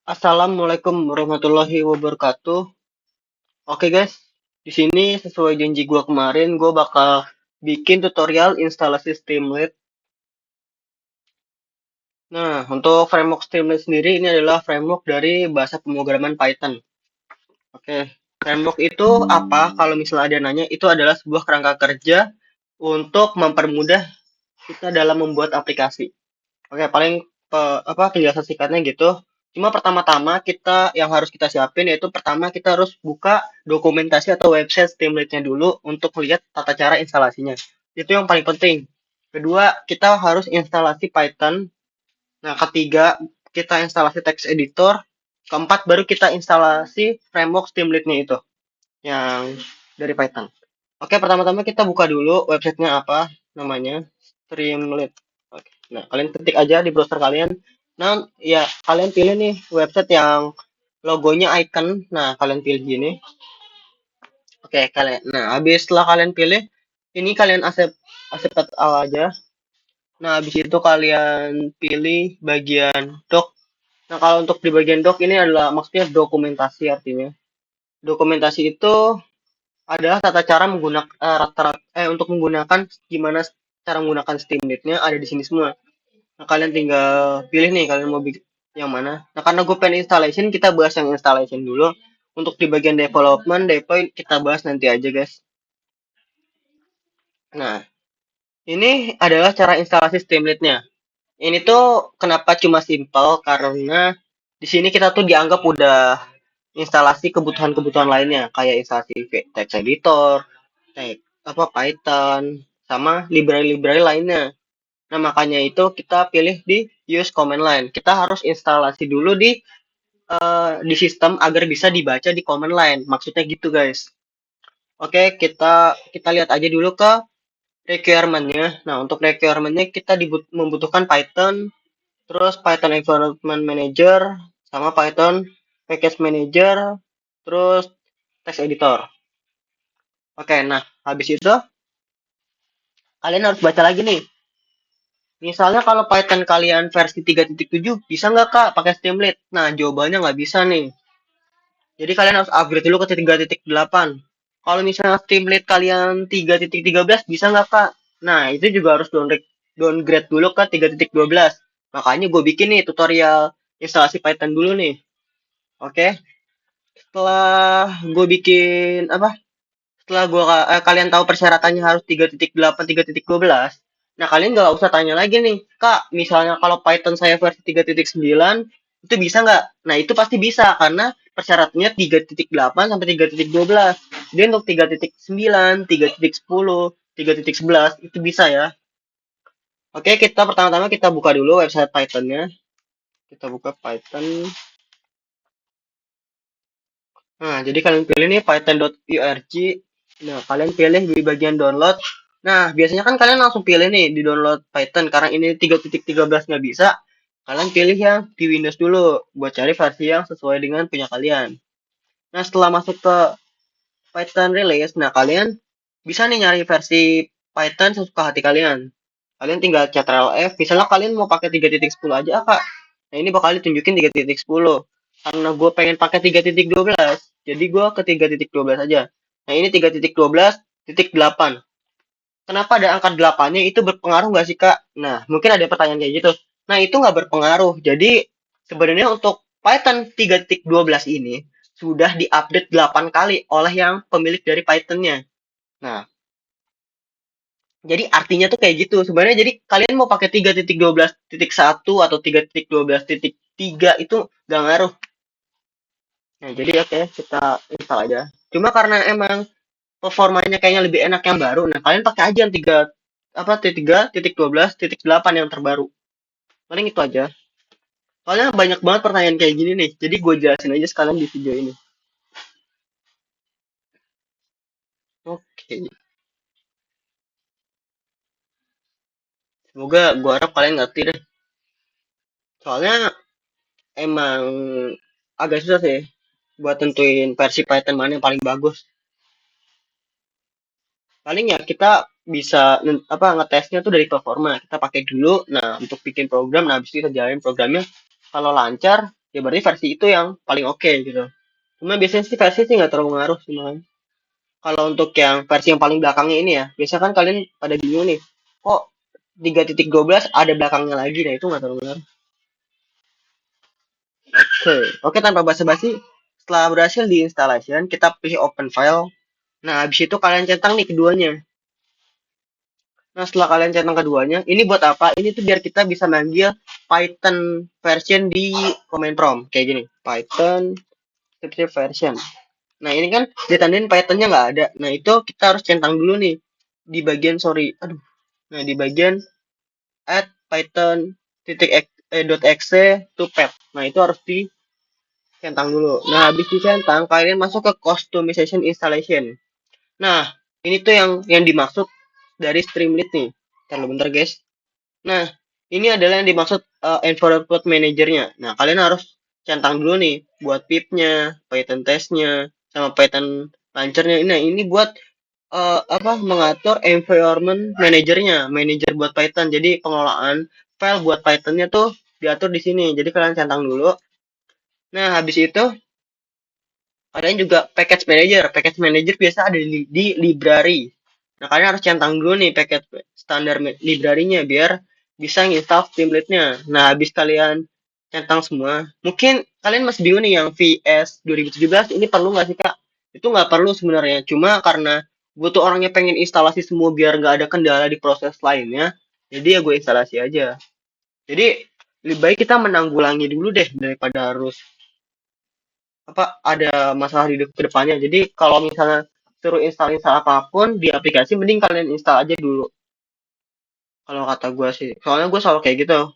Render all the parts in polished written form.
Assalamualaikum warahmatullahi wabarakatuh. Oke guys, di sini sesuai janji gua kemarin, gua bakal bikin tutorial instalasi Streamlit. Nah, untuk framework Streamlit sendiri ini adalah framework dari bahasa pemrograman Python. Oke, framework itu apa? Kalau misalnya ada nanya, itu adalah sebuah kerangka kerja untuk mempermudah kita dalam membuat aplikasi. Oke, paling penjelasan singkatnya gitu. Cuma pertama-tama kita yang harus kita siapin yaitu pertama kita harus buka dokumentasi atau website Streamlit-nya dulu untuk melihat tata cara instalasinya. Itu yang paling penting. Kedua, kita harus instalasi Python. Nah, ketiga, kita instalasi text editor. Keempat, baru kita instalasi framework Streamlit-nya itu yang dari Python. Oke, pertama-tama kita buka dulu websitenya apa namanya, Streamlit. Oke. Nah, kalian ketik aja di browser kalian. Nah, ya kalian pilih nih website yang logonya icon. Nah, kalian pilih gini. Oke, kalian. Nah, habis setelah kalian pilih, ini kalian accept all aja. Nah, habis itu kalian pilih bagian doc. Nah, kalau untuk di bagian doc ini adalah maksudnya dokumentasi artinya. Dokumentasi itu adalah tata cara menggunakan untuk menggunakan gimana cara menggunakan Steamlit-nya ada di sini semua. Nah, kalian tinggal pilih nih kalian mau bikin yang mana. Nah, karena gue pengen installation, kita bahas yang installation dulu. Untuk di bagian development, deploy kita bahas nanti aja, guys. Nah, ini adalah cara instalasi Streamlit-nya. Ini tuh kenapa cuma simple karena di sini kita tuh dianggap udah instalasi kebutuhan-kebutuhan lainnya kayak instalasi text editor, Python, sama library-library lainnya. Nah, makanya itu kita pilih di use command line. Kita harus instalasi dulu di sistem agar bisa dibaca di command line. Maksudnya gitu, guys. Oke, kita lihat aja dulu ke requirement-nya. Nah, untuk requirement-nya kita membutuhkan Python, terus Python Environment Manager, sama Python Package Manager, terus text editor. Oke, nah habis itu kalian harus baca lagi nih. Misalnya kalau Python kalian versi 3.7, bisa nggak Kak pakai Streamlit? Nah, jawabannya nggak bisa nih. Jadi kalian harus upgrade dulu ke 3.8. Kalau misalnya Streamlit kalian 3.13, bisa nggak Kak? Nah, itu juga harus downgrade dulu ke 3.12. Makanya gue bikin nih tutorial instalasi Python dulu nih. Oke, setelah gue bikin setelah kalian tahu persyaratannya harus 3.8, 3.12. Nah, kalian nggak usah tanya lagi nih, Kak, misalnya kalau Python saya versi 3.9, itu bisa nggak? Nah, itu pasti bisa, karena persyaratannya 3.8 sampai 3.12. Jadi untuk 3.9, 3.10, 3.11, itu bisa ya. Oke, kita pertama-tama kita buka dulu website Python-nya. Kita buka Python. Nah, jadi kalian pilih nih python.org. Nah, kalian pilih di bagian download. Nah, biasanya kan kalian langsung pilih nih di download Python. Karena ini 3.13 nggak bisa, kalian pilih yang di Windows dulu buat cari versi yang sesuai dengan punya kalian. Nah, setelah masuk ke Python release, nah kalian bisa nih nyari versi Python sesuka hati kalian. Kalian tinggal Ctrl F. Misalnya kalian mau pakai 3.10 aja, Kak. Nah, ini bakal ditunjukin 3.10. Karena gue pengen pakai 3.12, jadi gue ke 3.12 aja. Nah, ini 3.12.8. Kenapa ada angka 8-nya? Itu berpengaruh nggak sih, Kak? Nah, mungkin ada pertanyaan kayak gitu. Nah, itu nggak berpengaruh. Jadi, sebenarnya untuk Python 3.12 ini sudah diupdate 8 kali oleh yang pemilik dari Python-nya. Nah, jadi artinya tuh kayak gitu. Sebenarnya jadi kalian mau pakai 3.12.1 atau 3.12.3 itu nggak ngaruh. Nah, jadi oke, kita install aja. Cuma karena emang performanya kayaknya lebih enak yang baru, nah kalian pakai aja yang 3.12.8 yang terbaru. Paling itu aja. Soalnya banyak banget pertanyaan kayak gini nih. Jadi gue jelasin aja sekalian di video ini. Oke. Semoga gue harap kalian ngerti deh. Soalnya emang agak susah sih buat tentuin versi Python mana yang paling bagus. Paling ya kita bisa ngetesnya tuh dari performa. Kita pakai dulu. Nah, untuk bikin program, nah habis itu kita jalanin programnya. Kalau lancar, ya berarti versi itu yang paling oke gitu. Cuma biasanya sih versi sih nggak terlalu ngaruh sih makanya. Kalau untuk yang versi yang paling belakangnya ini ya, biasanya kan kalian pada bingung nih, kok 3.12 ada belakangnya lagi, nah itu nggak terlalu ngaruh. Oke, oke tanpa basa-basi, setelah berhasil di installation, kita pilih open file. Nah, habis itu kalian centang nih keduanya. Nah, setelah kalian centang keduanya, ini buat apa? Ini tuh biar kita bisa manggil Python version di command prompt. Kayak gini, Python version. Nah, ini kan ditandain Pythonnya nggak ada. Nah, itu kita harus centang dulu nih. Di bagian, sorry, aduh. Nah, di bagian add Python .exe to pet. Nah, itu harus dicentang dulu. Nah, habis dicentang, kalian masuk ke customization installation. Nah, ini tuh yang dimaksud dari Streamlit nih. Ntar bentar guys. Nah, ini adalah yang dimaksud environment manager-nya. Nah, kalian harus centang dulu nih buat pip-nya, Python test-nya, sama Python launcher-nya. Nah, ini buat apa mengatur environment manager-nya, manager buat Python. Jadi pengelolaan file buat Python-nya tuh diatur di sini. Jadi kalian centang dulu. Nah, habis itu kalian juga package manager. Package manager biasa ada di library. Nah, kalian harus centang dulu nih package standar library-nya biar bisa nginstal Streamlit-nya. Nah, habis kalian centang semua, mungkin kalian masih bingung nih yang VS 2017 ini perlu nggak sih, Kak? Itu nggak perlu sebenarnya. Cuma karena gue tuh orangnya pengen instalasi semua biar nggak ada kendala di proses lainnya, jadi ya gue instalasi aja. Jadi lebih baik kita menanggulangi dulu deh daripada harus apa ada masalah di kedepannya. Jadi kalau misalnya suruh install apapun di aplikasi, mending kalian install aja dulu. Kalau kata gue sih, soalnya gue selalu kayak gitu.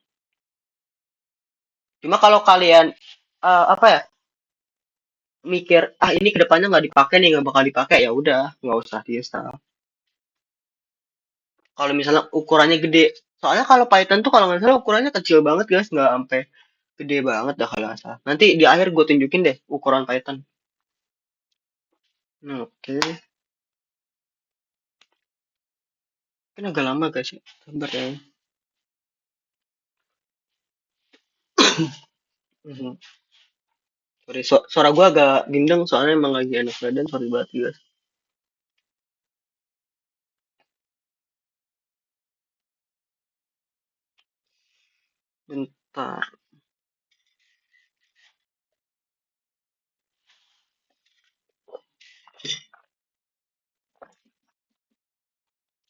Cuma kalau kalian apa ya mikir ini kedepannya nggak dipakai nih nggak bakal dipakai ya udah nggak usah diinstal. Kalau misalnya ukurannya gede, soalnya kalau Python tuh kalau nggak salah ukurannya kecil banget guys, nggak sampai gede banget dah kalau nggak salah. Nanti di akhir gue tunjukin deh ukuran Python. Oke, kan agak lama guys ya. Sabar ya. Mhm. Sorry, suara gue agak gendeng soalnya emang lagi enak badan, sorry banget guys. Bentar.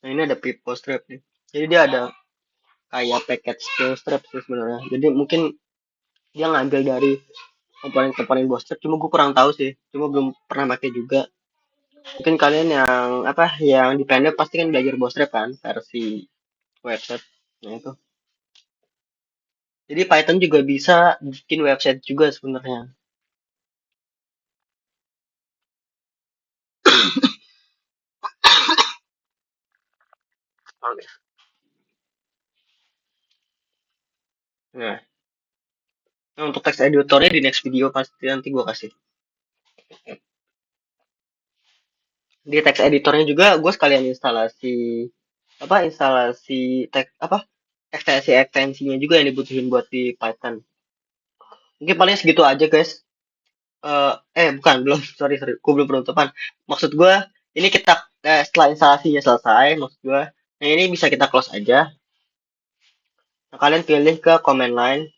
Nah ini ada pip bootstrap nih. Jadi dia ada kayak package bootstrap sih sebenarnya. Jadi mungkin dia ngambil dari komponen-komponen bootstrap. Cuma gue kurang tahu sih. Cuma belum pernah pakai juga. Mungkin kalian yang apa yang dependent pasti kan belajar bootstrap kan versi website. Nah itu. Jadi Python juga bisa bikin website juga sebenarnya. Oke. Nah, untuk text editornya di next video pasti nanti gue kasih. Di text editornya juga gue sekalian instalasi apa instalasi teks apa ekstensinya juga yang dibutuhin buat di Python. Mungkin paling segitu aja guys. Bukan belum sorry gue belum penutupan. Maksud gue ini kita setelah instalasinya selesai, maksud gue nah ini bisa kita close aja. Nah, kalian pilih ke command line,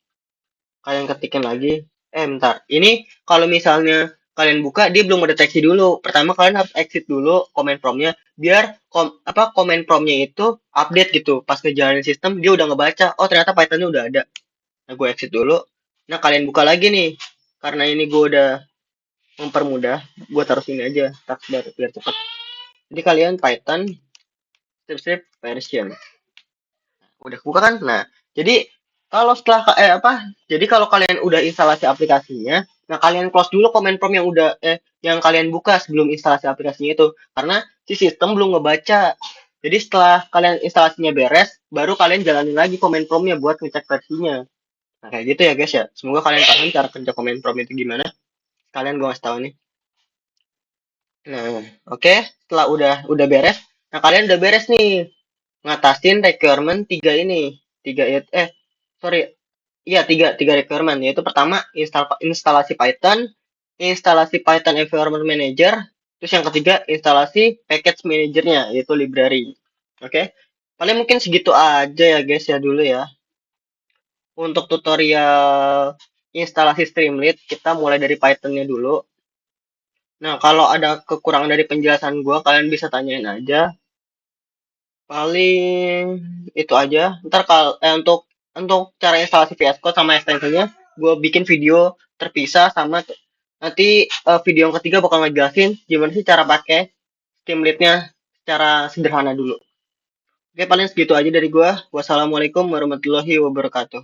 kalian ketikin lagi. Bentar. Ini kalau misalnya kalian buka dia belum mendeteksi dulu. Pertama kalian harus exit dulu command promptnya biar command promptnya itu update gitu. Pas ngejalanin sistem dia udah ngebaca. Oh ternyata Pythonnya udah ada. Nah gue exit dulu. Nah kalian buka lagi nih. Karena ini gue udah mempermudah. Gue taruh sini aja. Biar cepat. Jadi kalian Python strip version. Udah buka kan? Nah, jadi kalau setelah jadi kalau kalian udah instalasi aplikasinya, nah kalian close dulu command prompt yang udah yang kalian buka sebelum instalasi aplikasinya itu karena si sistem belum ngebaca. Jadi setelah kalian instalasinya beres, baru kalian jalanin lagi command prompt-nya buat ngecek versinya. Nah, kayak gitu ya guys ya. Semoga kalian paham cara kerja command prompt itu gimana. Kalian gue kasih tahu nih. Nah, oke, setelah udah beres, nah kalian udah beres nih ngatasin requirement tiga ini. Tiga sorry, Iya, tiga requirement, yaitu pertama instalasi Python, instalasi Python Environment Manager, terus yang ketiga instalasi package manajernya, yaitu library. Oke, paling mungkin segitu aja ya guys ya dulu ya. Untuk tutorial instalasi Streamlit, kita mulai dari Python-nya dulu. Nah, kalau ada kekurangan dari penjelasan gua, kalian bisa tanyain aja. Paling itu aja. Ntar kalau untuk cara instalasi VS Code sama extensionnya, gue bikin video terpisah sama nanti video yang ketiga bakal ngejelasin gimana sih cara pakai Streamlit-nya secara sederhana dulu. Oke, paling segitu aja dari gue. Wassalamualaikum warahmatullahi wabarakatuh.